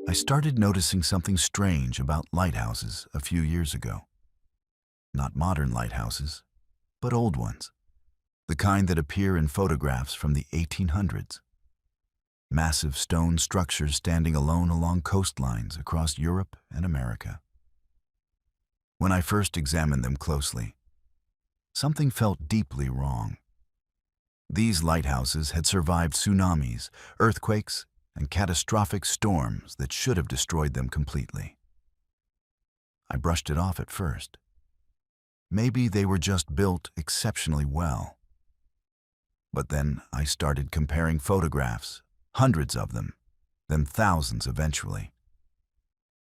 I started noticing something strange about lighthouses a few years ago. Not modern lighthouses, but old ones. The kind that appear in photographs from the 1800s. Massive stone structures standing alone along coastlines across Europe and America. When I first examined them closely, something felt deeply wrong. These lighthouses had survived tsunamis, earthquakes, and catastrophic storms that should have destroyed them completely. I brushed it off at first. Maybe they were just built exceptionally well. But then I started comparing photographs, hundreds of them, then thousands eventually.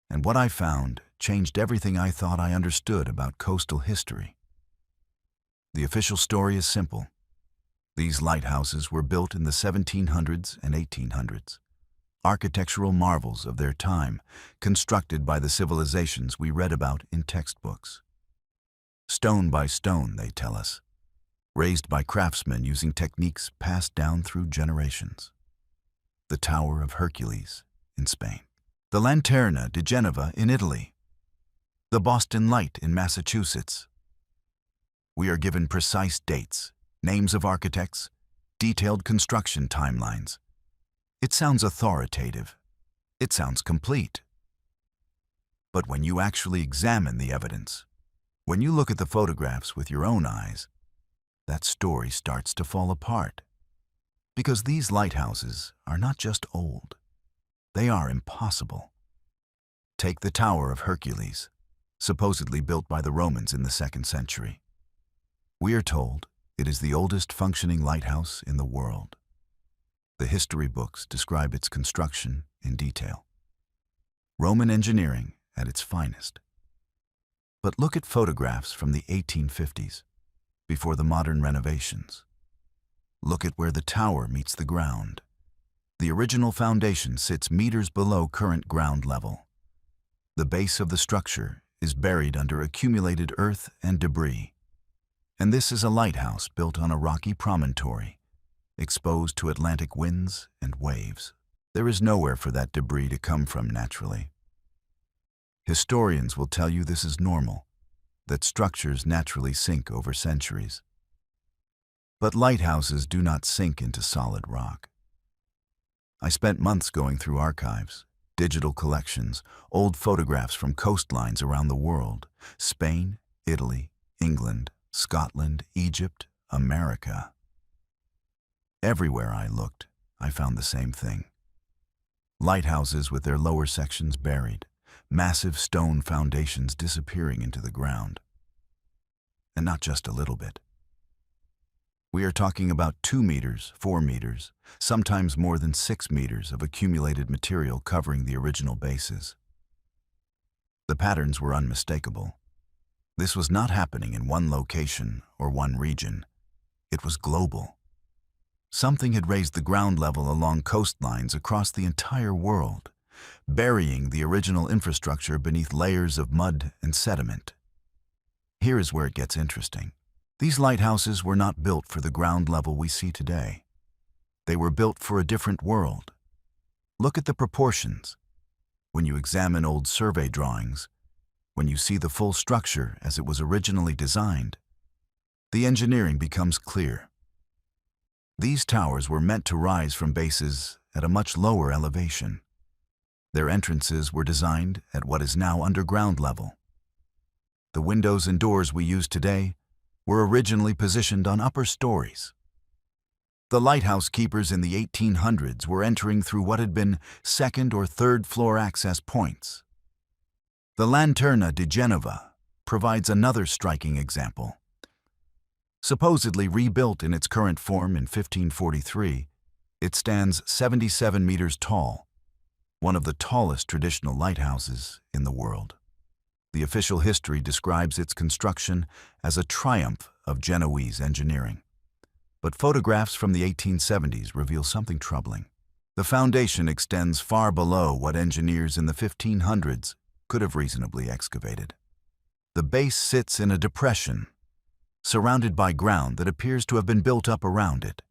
And what I found changed everything I thought I understood about coastal history. The official story is simple. These lighthouses were built in the 1700s and 1800s. Architectural marvels of their time, constructed by the civilizations we read about in textbooks. Stone by stone, they tell us, raised by craftsmen using techniques passed down through generations. The Tower of Hercules in Spain. The Lanterna di Genova in Italy. The Boston Light in Massachusetts. We are given precise dates, names of architects, detailed construction timelines. It sounds authoritative. It sounds complete. But when you actually examine the evidence, when you look at the photographs with your own eyes, that story starts to fall apart. Because these lighthouses are not just old, they are impossible. Take the Tower of Hercules, supposedly built by the Romans in the 2nd century. We are told it is the oldest functioning lighthouse in the world. The history books describe its construction in detail. Roman engineering at its finest. But look at photographs from the 1850s, before the modern renovations. Look at where the tower meets the ground. The original foundation sits meters below current ground level. The base of the structure is buried under accumulated earth and debris. And this is a lighthouse built on a rocky promontory, exposed to Atlantic winds and waves. There is nowhere for that debris to come from naturally. Historians will tell you this is normal, that structures naturally sink over centuries. But lighthouses do not sink into solid rock. I spent months going through archives, digital collections, old photographs from coastlines around the world, Spain, Italy, England, Scotland, Egypt, America. Everywhere I looked, I found the same thing. Lighthouses with their lower sections buried, massive stone foundations disappearing into the ground. And not just a little bit. We are talking about 2 meters, 4 meters, sometimes more than 6 meters of accumulated material covering the original bases. The patterns were unmistakable. This was not happening in one location or one region. It was global. Something had raised the ground level along coastlines across the entire world, burying the original infrastructure beneath layers of mud and sediment. Here is where it gets interesting. These lighthouses were not built for the ground level we see today. They were built for a different world. Look at the proportions. When you examine old survey drawings, when you see the full structure as it was originally designed, the engineering becomes clear. These towers were meant to rise from bases at a much lower elevation. Their entrances were designed at what is now underground level. The windows and doors we use today were originally positioned on upper stories. The lighthouse keepers in the 1800s were entering through what had been 2nd or 3rd floor access points. The Lanterna di Genova provides another striking example. Supposedly rebuilt in its current form in 1543, it stands 77 meters tall, one of the tallest traditional lighthouses in the world. The official history describes its construction as a triumph of Genoese engineering. But photographs from the 1870s reveal something troubling. The foundation extends far below what engineers in the 1500s could have reasonably excavated. The base sits in a depression, surrounded by ground that appears to have been built up around it.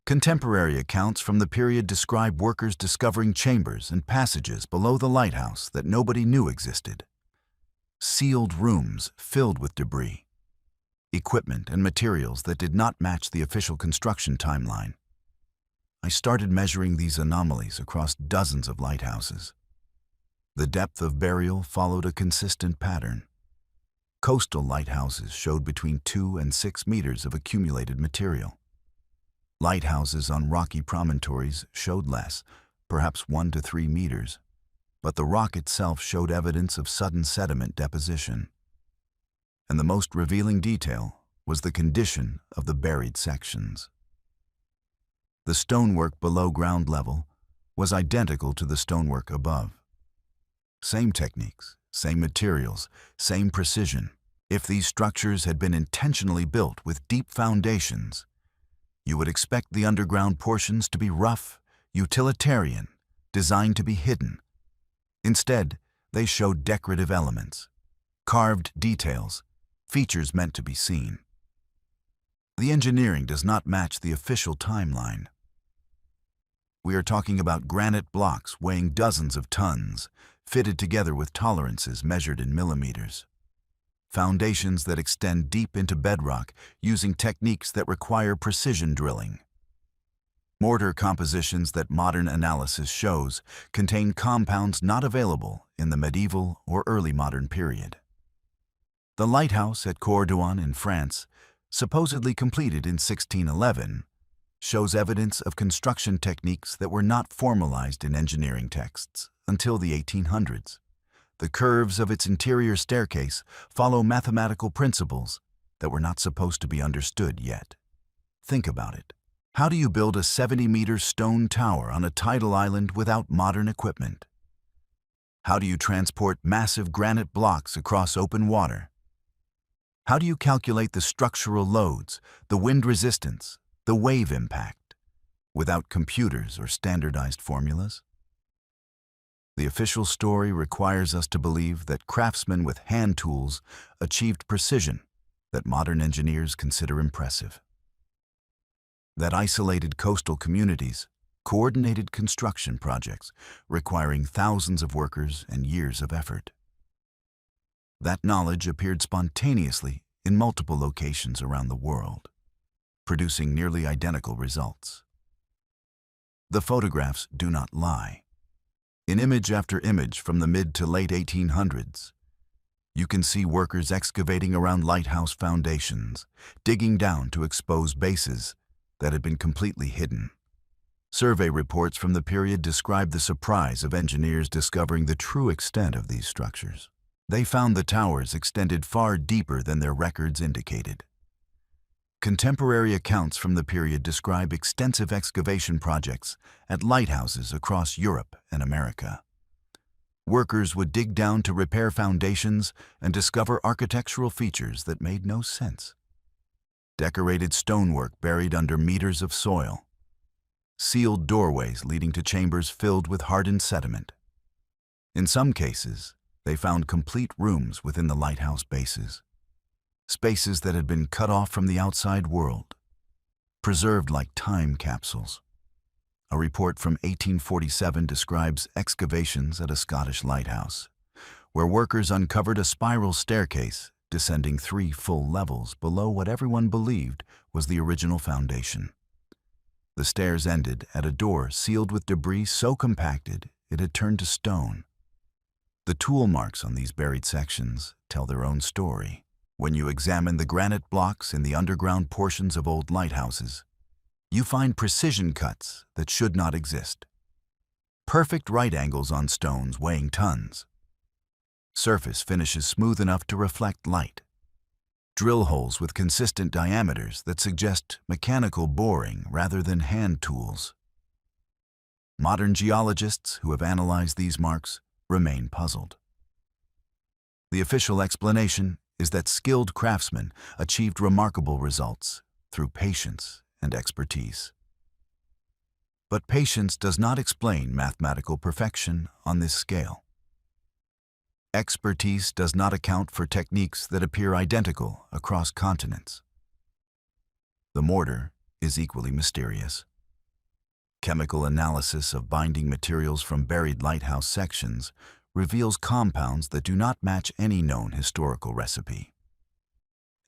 Contemporary accounts from the period describe workers discovering chambers and passages below the lighthouse that nobody knew existed. Sealed rooms filled with debris, equipment and materials that did not match the official construction timeline. I started measuring these anomalies across dozens of lighthouses. The depth of burial followed a consistent pattern. Coastal lighthouses showed between 2 and 6 meters of accumulated material. Lighthouses on rocky promontories showed less, perhaps 1 to 3 meters, but the rock itself showed evidence of sudden sediment deposition. And the most revealing detail was the condition of the buried sections. The stonework below ground level was identical to the stonework above. Same techniques, same materials, same precision. If these structures had been intentionally built with deep foundations, you would expect the underground portions to be rough, utilitarian, designed to be hidden. Instead, they showed decorative elements, carved details, features meant to be seen. The engineering does not match the official timeline. We are talking about granite blocks weighing dozens of tons, fitted together with tolerances measured in millimeters. Foundations that extend deep into bedrock using techniques that require precision drilling. Mortar compositions that modern analysis shows contain compounds not available in the medieval or early modern period. The lighthouse at Cordouan in France, supposedly completed in 1611, shows evidence of construction techniques that were not formalized in engineering texts until the 1800s. The curves of its interior staircase follow mathematical principles that were not supposed to be understood yet. Think about it. How do you build a 70-meter stone tower on a tidal island without modern equipment? How do you transport massive granite blocks across open water? How do you calculate the structural loads, the wind resistance, the wave impact, without computers or standardized formulas? The official story requires us to believe that craftsmen with hand tools achieved precision that modern engineers consider impressive. That isolated coastal communities coordinated construction projects requiring thousands of workers and years of effort. That knowledge appeared spontaneously in multiple locations around the world, producing nearly identical results. The photographs do not lie. In image after image from the mid to late 1800s, you can see workers excavating around lighthouse foundations, digging down to expose bases that had been completely hidden. Survey reports from the period describe the surprise of engineers discovering the true extent of these structures. They found the towers extended far deeper than their records indicated. Contemporary accounts from the period describe extensive excavation projects at lighthouses across Europe and America. Workers would dig down to repair foundations and discover architectural features that made no sense. Decorated stonework buried under meters of soil. Sealed doorways leading to chambers filled with hardened sediment. In some cases, they found complete rooms within the lighthouse bases. Spaces that had been cut off from the outside world, preserved like time capsules. A report from 1847 describes excavations at a Scottish lighthouse, where workers uncovered a spiral staircase descending 3 full levels below what everyone believed was the original foundation. The stairs ended at a door sealed with debris so compacted it had turned to stone. The tool marks on these buried sections tell their own story. When you examine the granite blocks in the underground portions of old lighthouses, you find precision cuts that should not exist. Perfect right angles on stones weighing tons. Surface finishes smooth enough to reflect light. Drill holes with consistent diameters that suggest mechanical boring rather than hand tools. Modern geologists who have analyzed these marks remain puzzled. The official explanation is that skilled craftsmen achieved remarkable results through patience and expertise. But patience does not explain mathematical perfection on this scale. Expertise does not account for techniques that appear identical across continents. The mortar is equally mysterious. Chemical analysis of binding materials from buried lighthouse sections reveals compounds that do not match any known historical recipe.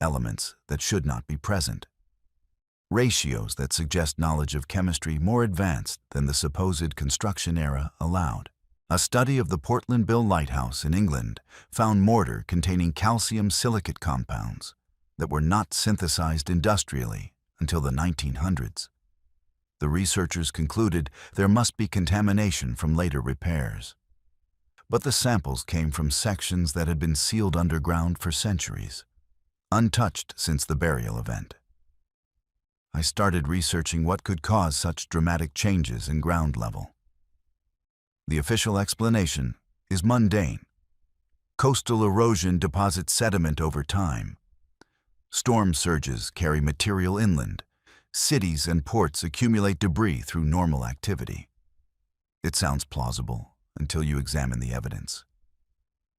Elements that should not be present. Ratios that suggest knowledge of chemistry more advanced than the supposed construction era allowed. A study of the Portland Bill Lighthouse in England found mortar containing calcium silicate compounds that were not synthesized industrially until the 1900s. The researchers concluded there must be contamination from later repairs. But the samples came from sections that had been sealed underground for centuries, untouched since the burial event. I started researching what could cause such dramatic changes in ground level. The official explanation is mundane. Coastal erosion deposits sediment over time. Storm surges carry material inland. Cities and ports accumulate debris through normal activity. It sounds plausible until you examine the evidence.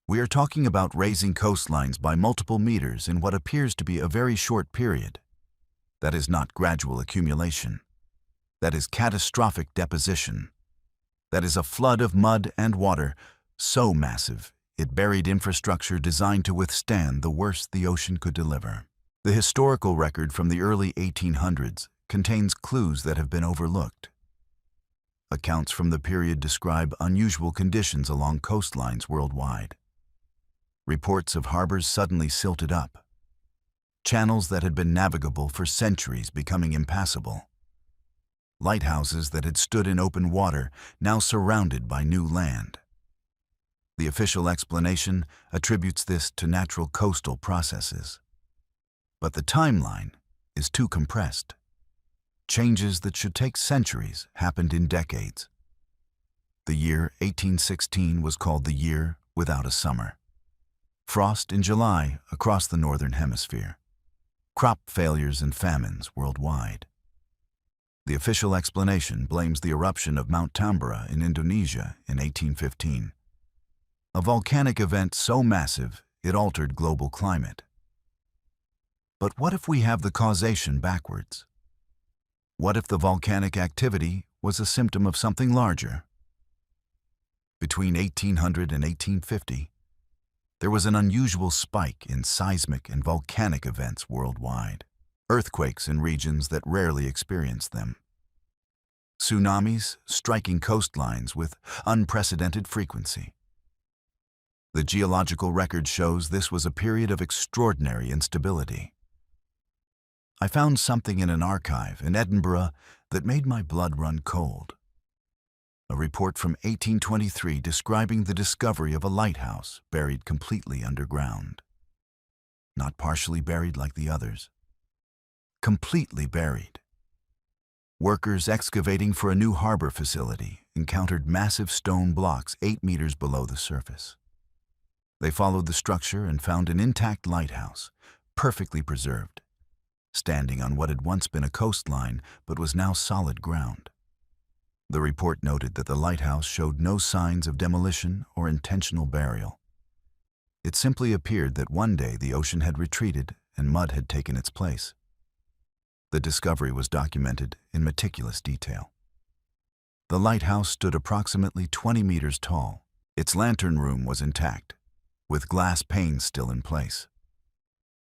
We are talking about raising coastlines by multiple meters in what appears to be a very short period. That is not gradual accumulation. That is catastrophic deposition. That is a flood of mud and water so massive it buried infrastructure designed to withstand the worst the ocean could deliver. The historical record from the early 1800s contains clues that have been overlooked. Accounts from the period describe unusual conditions along coastlines worldwide. Reports of harbors suddenly silted up. Channels that had been navigable for centuries becoming impassable. Lighthouses that had stood in open water now surrounded by new land. The official explanation attributes this to natural coastal processes. But the timeline is too compressed. Changes that should take centuries happened in decades. The year 1816 was called the year without a summer. Frost in July across the northern hemisphere. Crop failures and famines worldwide. The official explanation blames the eruption of Mount Tambora in Indonesia in 1815. A volcanic event so massive it altered global climate. But what if we have the causation backwards? What if the volcanic activity was a symptom of something larger? Between 1800 and 1850, there was an unusual spike in seismic and volcanic events worldwide. Earthquakes in regions that rarely experienced them. Tsunamis striking coastlines with unprecedented frequency. The geological record shows this was a period of extraordinary instability. I found something in an archive in Edinburgh that made my blood run cold. A report from 1823 describing the discovery of a lighthouse buried completely underground. Not partially buried like the others. Completely buried. Workers excavating for a new harbor facility encountered massive stone blocks 8 meters below the surface. They followed the structure and found an intact lighthouse, perfectly preserved, standing on what had once been a coastline but was now solid ground. The report noted that the lighthouse showed no signs of demolition or intentional burial. It simply appeared that one day the ocean had retreated and mud had taken its place. The discovery was documented in meticulous detail. The lighthouse stood approximately 20 meters tall. Its lantern room was intact, with glass panes still in place.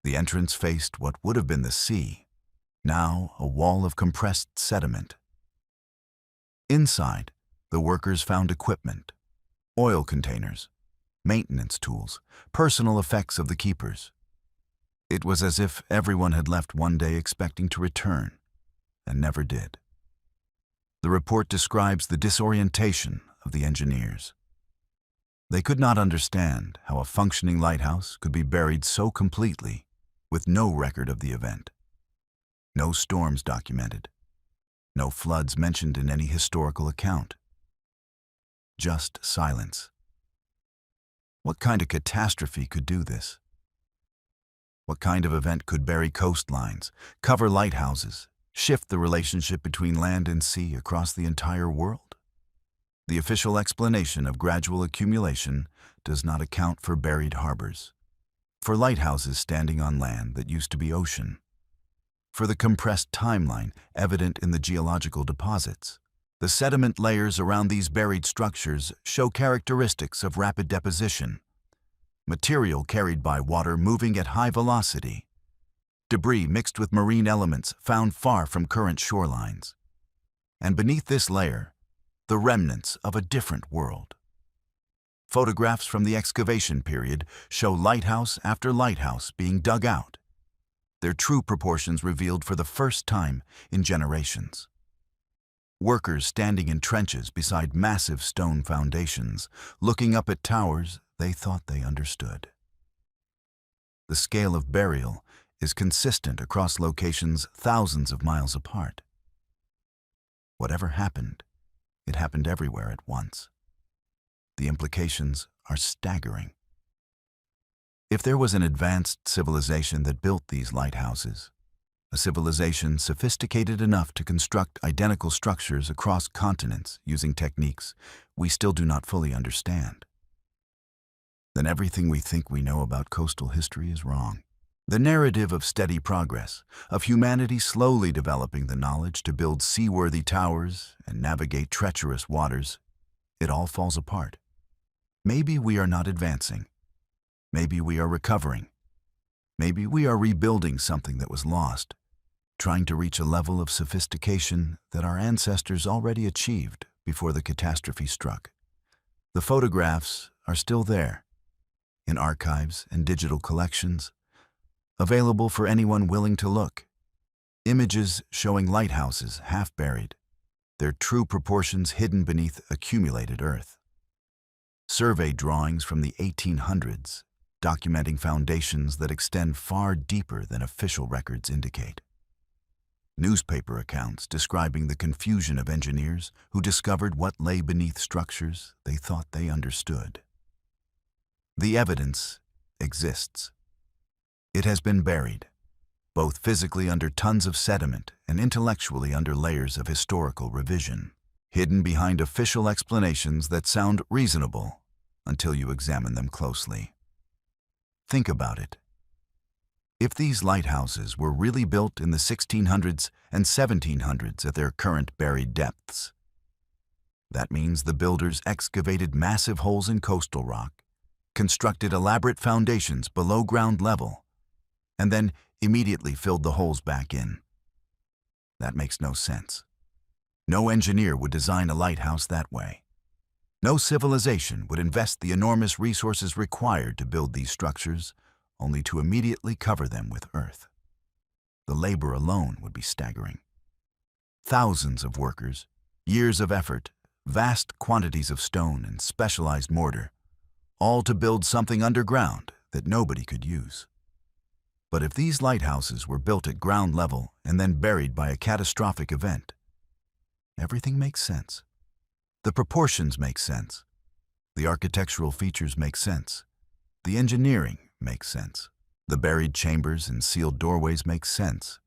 The entrance faced what would have been the sea, now a wall of compressed sediment. Inside, the workers found equipment, oil containers, maintenance tools, personal effects of the keepers. It was as if everyone had left one day expecting to return, and never did. The report describes the disorientation of the engineers. They could not understand how a functioning lighthouse could be buried so completely with no record of the event. No storms documented. No floods mentioned in any historical account. Just silence. What kind of catastrophe could do this? What kind of event could bury coastlines, cover lighthouses, shift the relationship between land and sea across the entire world? The official explanation of gradual accumulation does not account for buried harbors, for lighthouses standing on land that used to be ocean, for the compressed timeline evident in the geological deposits, The sediment layers around these buried structures show characteristics of rapid deposition, material carried by water moving at high velocity, debris mixed with marine elements found far from current shorelines, and beneath this layer, the remnants of a different world. Photographs from the excavation period show lighthouse after lighthouse being dug out, their true proportions revealed for the first time in generations. Workers standing in trenches beside massive stone foundations, looking up at towers they thought they understood. The scale of burial is consistent across locations thousands of miles apart. Whatever happened, it happened everywhere at once. The implications are staggering. If there was an advanced civilization that built these lighthouses, a civilization sophisticated enough to construct identical structures across continents using techniques we still do not fully understand, then everything we think we know about coastal history is wrong. The narrative of steady progress, of humanity slowly developing the knowledge to build seaworthy towers and navigate treacherous waters, it all falls apart. Maybe we are not advancing. Maybe we are recovering. Maybe we are rebuilding something that was lost, trying to reach a level of sophistication that our ancestors already achieved before the catastrophe struck. The photographs are still there, in archives and digital collections, available for anyone willing to look. Images showing lighthouses half buried, their true proportions hidden beneath accumulated earth. Survey drawings from the 1800s, documenting foundations that extend far deeper than official records indicate. Newspaper accounts describing the confusion of engineers who discovered what lay beneath structures they thought they understood. The evidence exists. It has been buried, both physically under tons of sediment and intellectually under layers of historical revision, hidden behind official explanations that sound reasonable until you examine them closely. Think about it. If these lighthouses were really built in the 1600s and 1700s at their current buried depths, that means the builders excavated massive holes in coastal rock, constructed elaborate foundations below ground level, and then immediately filled the holes back in. That makes no sense. No engineer would design a lighthouse that way. No civilization would invest the enormous resources required to build these structures, only to immediately cover them with earth. The labor alone would be staggering. Thousands of workers, years of effort, vast quantities of stone and specialized mortar, all to build something underground that nobody could use. But if these lighthouses were built at ground level and then buried by a catastrophic event, everything makes sense. The proportions make sense. The architectural features make sense. The engineering makes sense. The buried chambers and sealed doorways make sense.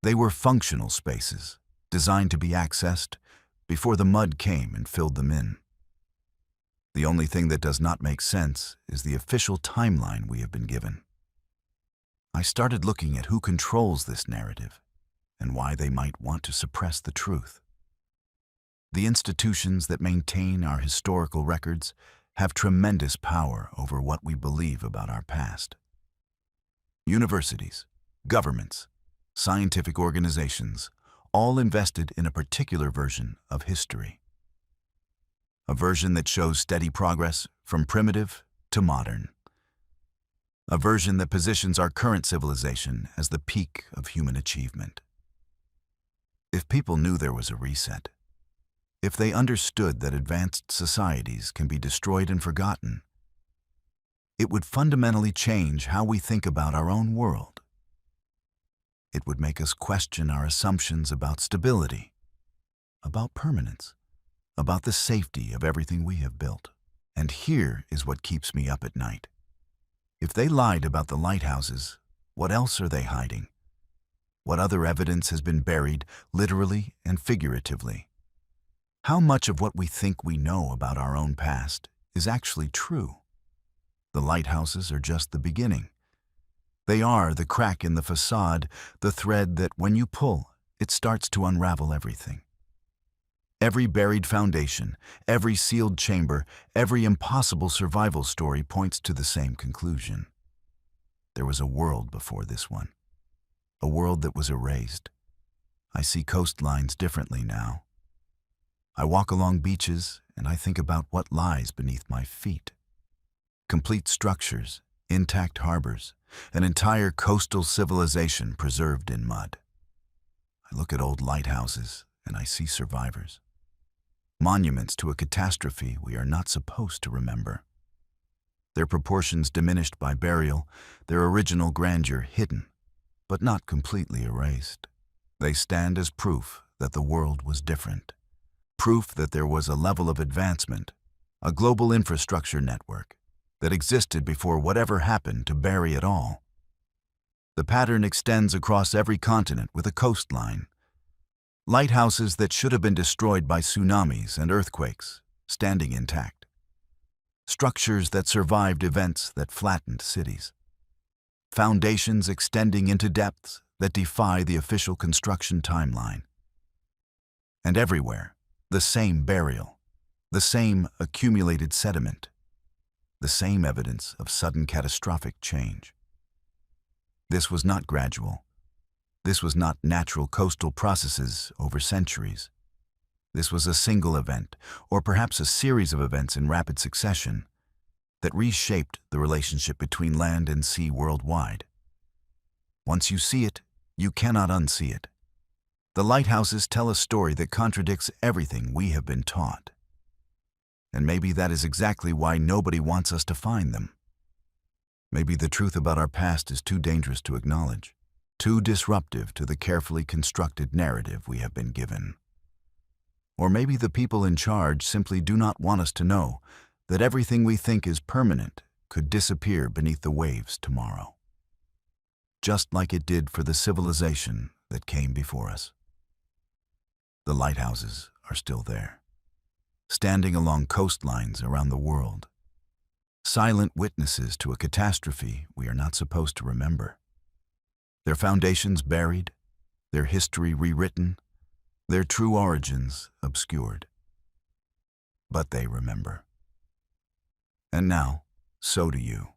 They were functional spaces, designed to be accessed before the mud came and filled them in. The only thing that does not make sense is the official timeline we have been given. I started looking at who controls this narrative and why they might want to suppress the truth. The institutions that maintain our historical records have tremendous power over what we believe about our past. Universities, governments, scientific organizations, all invested in a particular version of history. A version that shows steady progress from primitive to modern. A version that positions our current civilization as the peak of human achievement. If people knew there was a reset, if they understood that advanced societies can be destroyed and forgotten, it would fundamentally change how we think about our own world. It would make us question our assumptions about stability, about permanence, about the safety of everything we have built. And here is what keeps me up at night. If they lied about the lighthouses, what else are they hiding? What other evidence has been buried, literally and figuratively? How much of what we think we know about our own past is actually true? The lighthouses are just the beginning. They are the crack in the facade, the thread that, when you pull, it starts to unravel everything. Every buried foundation, every sealed chamber, every impossible survival story points to the same conclusion. There was a world before this one, a world that was erased. I see coastlines differently now. I walk along beaches and I think about what lies beneath my feet. Complete structures, intact harbors, an entire coastal civilization preserved in mud. I look at old lighthouses and I see survivors. Monuments to a catastrophe we are not supposed to remember. Their proportions diminished by burial, their original grandeur hidden, but not completely erased. They stand as proof that the world was different. Proof that there was a level of advancement, a global infrastructure network, that existed before whatever happened to bury it all. The pattern extends across every continent with a coastline. Lighthouses that should have been destroyed by tsunamis and earthquakes, standing intact. Structures that survived events that flattened cities. Foundations extending into depths that defy the official construction timeline. And everywhere, the same burial, the same accumulated sediment, the same evidence of sudden catastrophic change. This was not gradual. This was not natural coastal processes over centuries. This was a single event, or perhaps a series of events in rapid succession, that reshaped the relationship between land and sea worldwide. Once you see it, you cannot unsee it. The lighthouses tell a story that contradicts everything we have been taught. And maybe that is exactly why nobody wants us to find them. Maybe the truth about our past is too dangerous to acknowledge, too disruptive to the carefully constructed narrative we have been given. Or maybe the people in charge simply do not want us to know that everything we think is permanent could disappear beneath the waves tomorrow. Just like it did for the civilization that came before us. The lighthouses are still there, standing along coastlines around the world, silent witnesses to a catastrophe we are not supposed to remember. Their foundations buried, their history rewritten, their true origins obscured. But they remember. And now, so do you.